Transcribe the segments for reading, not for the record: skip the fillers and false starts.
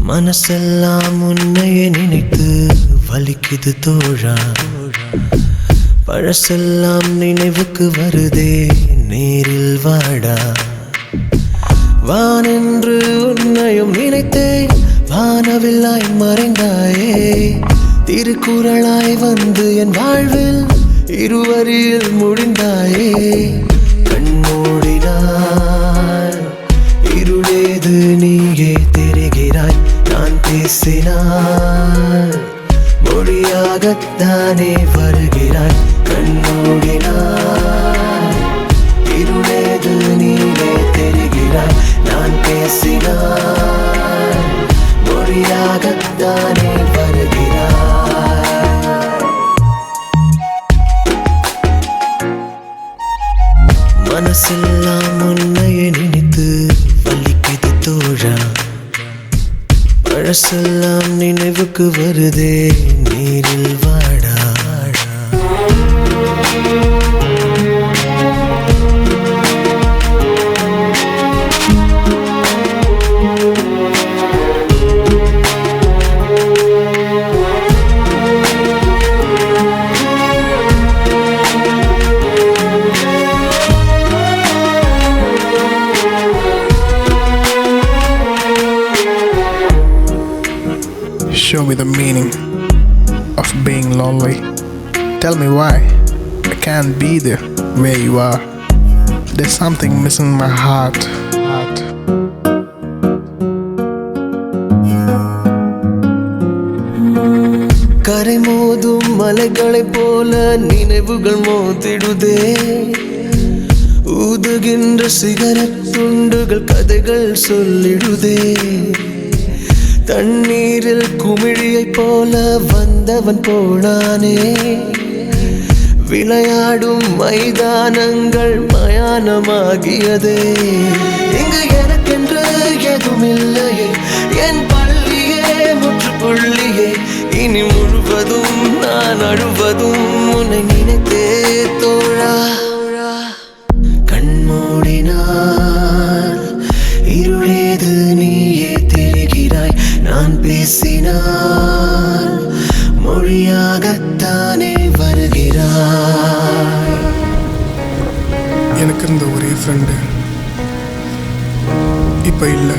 மனசெல்லாம் உன்னையே நினைத்து வலிக்குது தோழா. பழசெல்லாம் நினைவுக்கு வருதே, நேரில் வாடா. வானென்று உன்னையும் நினைத்தேன், வானவில்லாய் மறைந்தாயே. திருக்குறளாய் வந்து என் வாழ்வில் இருவரில் முடிந்தாயே. கண்மூடினாய் இருளேது நீயே தெரிகிறாய். நான் பேசினாய் மொழியாகத்தானே வருகிறாய். கண்மூடினாய் இருளேது நீயே தெரிகிறாய். நான் பேசினாய் மொழியாகத்தானே வருகிறாய். மனசெல்லாம் உன்னையே நினைத்து வலிக்குது தோழா. பழசெல்லாம் நினைவுக்கு வருதே, நேரில் வாடா. Show me the meaning of being lonely. Tell me why I can't be there where you are. There's something missing in my heart. கரை மோதும் மலைகளைப் போல நினைவுகள் மோதிடுதே. ஊதுகின்ற சிகரெட் துண்டுகள் கதைகள் சொல்லிடுதே. தண்ணீரில் குமிழியைப் போல வந்தவன் போனானே. விளையாடும் மைதானங்கள் மயானமாகியதே. இங்கு எனக்கென்று எதுமில்லையே, என் பள்ளியே முற்றுப்புள்ளியே. இனி முழுவதும் நான் அழுவதும் உன்னை நினைத்தே தோழா. கண்மூடினார் இருளேது நீயே தெரிகிறாய். நான் பேசினால் மொழியாகத்தானே வருகிறாய். எனக்கு இருந்த ஒரே ஃப்ரெண்டு இப்போ இல்லை.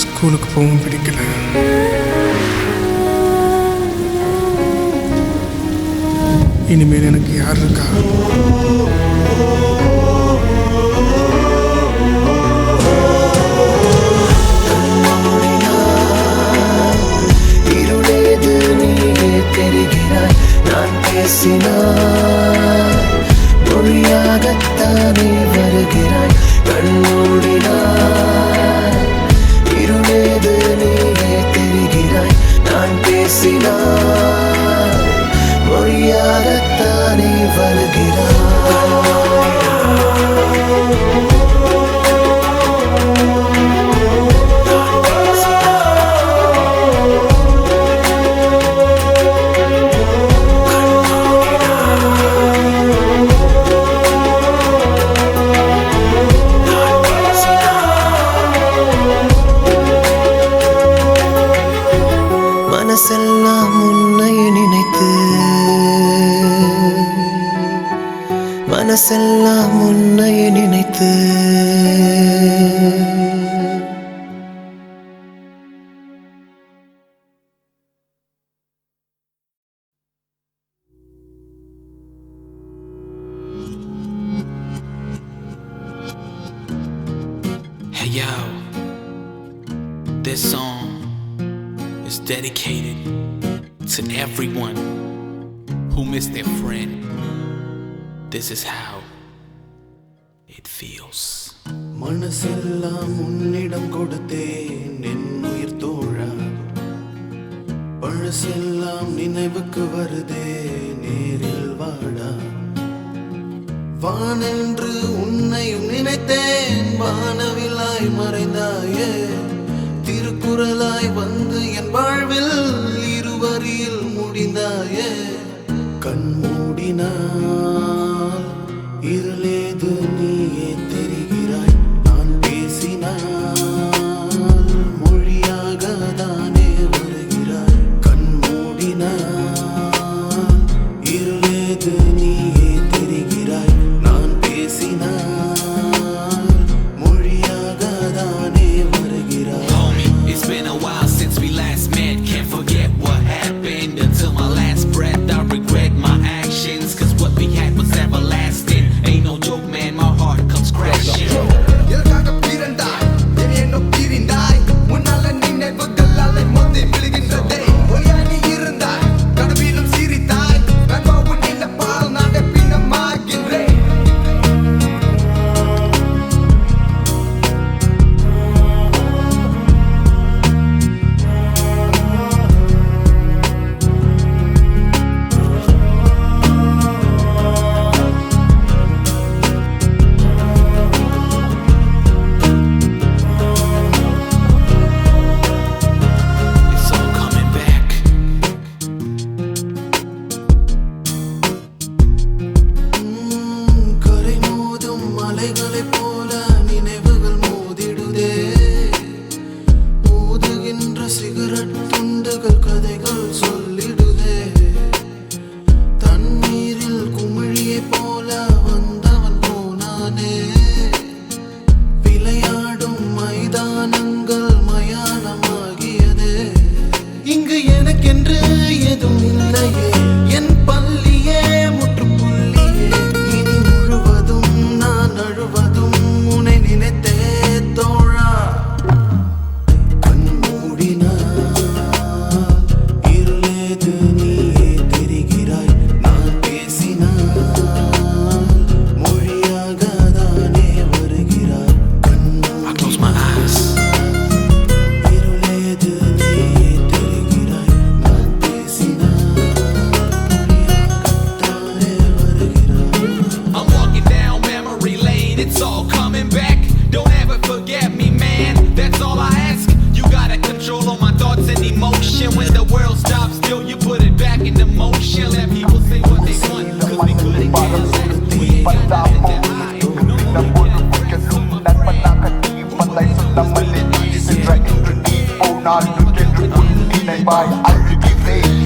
ஸ்கூலுக்கு போகவும் பிடிக்கல. இனிமேல் எனக்கு யார் இருக்கா? இருளேது நீயே தெரிகிறாய். நான் பேசினாய் மொழியாகத்தானே வருகிறாய். கண்மூடினாய் இருளேது நீயே தெரிகிறாய். நான் பேசினாய் மொழியாகத்தானே வருகிறாய். மனசெல்லாம் உன்னையே நினைத்து, மனசெல்லாம் உன்னையே நினைத்து. Hey yo, this song is dedicated to everyone who missed their friend. This is how it feels. மனசெல்லாம் உன்னிடம் கொடுத்தேன் என் உயிர் தோழா. பழசெல்லாம் நினைவுக்கு வருதே, நேரில் வாடா. வானென்று உன்னையும் நினைத்தேன், வானவில்லாய் மறைந்தாயே. திருக்குறளாய் வந்து என் வாழ்வில் இருவரில் முடிந்தாயே. கண்மூடினால் இருளேது நீயே தெரிகிறாய். நான் பேசினாய் நம் ஒரு புயலும் நண்பனாக நீ பல்லை சொல்லாமல் நீ சென்ற என்று நீ போனால் என்று உன் நினைவாய் அழுகிறேன்